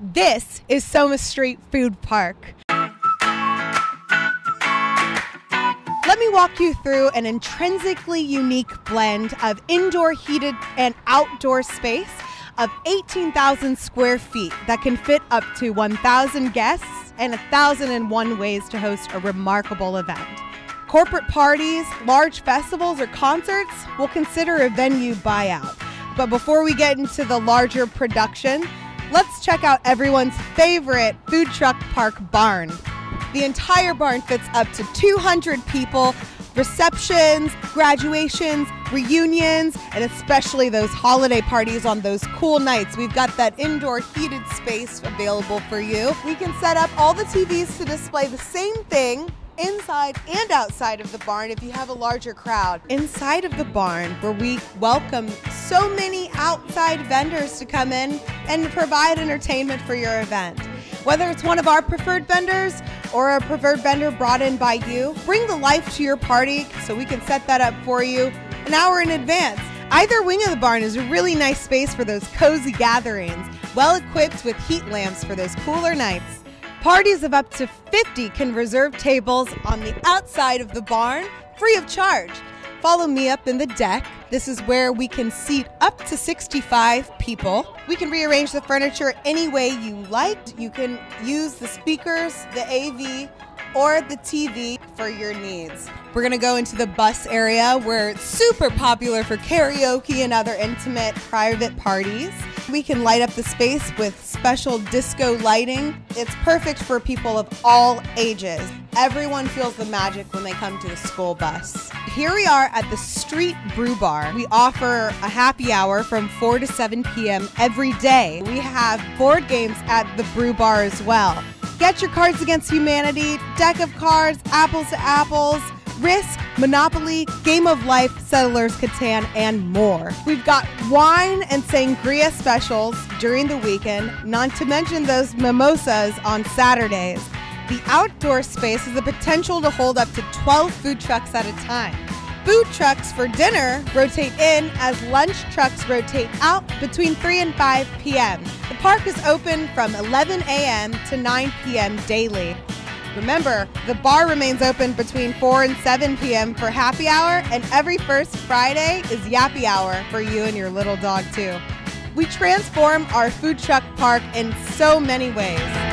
This is Soma Street Food Park. Let me walk you through an intrinsically unique blend of indoor heated and outdoor space of 18,000 square feet that can fit up to 1,000 guests and 1,001 ways to host a remarkable event. Corporate parties, large festivals, or concerts will consider a venue buyout. But before we get into the larger production, let's check out everyone's favorite food truck park barn. The entire barn fits up to 200 people, receptions, graduations, reunions, and especially those holiday parties on those cool nights. We've got that indoor heated space available for you. We can set up all the TVs to display the same thing inside and outside of the barn if you have a larger crowd. Inside of the barn, where we welcome so many outside vendors to come in and provide entertainment for your event. Whether it's one of our preferred vendors or a preferred vendor brought in by you, bring the life to your party so we can set that up for you an hour in advance. Either wing of the barn is a really nice space for those cozy gatherings, well equipped with heat lamps for those cooler nights. Parties of up to 50 can reserve tables on the outside of the barn free of charge. Follow me up in the deck. This is where we can seat up to 65 people. We can rearrange the furniture any way you liked. You can use the speakers, the AV, or the TV for your needs. We're gonna go into the bus area where it's super popular for karaoke and other intimate private parties. We can light up the space with special disco lighting. It's perfect for people of all ages. Everyone feels the magic when they come to the school bus. Here we are at the Street Brew Bar. We offer a happy hour from 4 to 7 p.m. every day. We have board games at the Brew Bar as well. Get your Cards Against Humanity, deck of cards, apples to apples, Risk, Monopoly, Game of Life, Settlers Catan, and more. We've got wine and sangria specials during the weekend, not to mention those mimosas on Saturdays. The outdoor space has the potential to hold up to 12 food trucks at a time. Food trucks for dinner rotate in as lunch trucks rotate out between 3 and 5 p.m. The park is open from 11 a.m. to 9 p.m. daily. Remember, the bar remains open between 4 and 7 p.m. for happy hour, and every first Friday is Yappy Hour for you and your little dog too. We transform our food truck park in so many ways.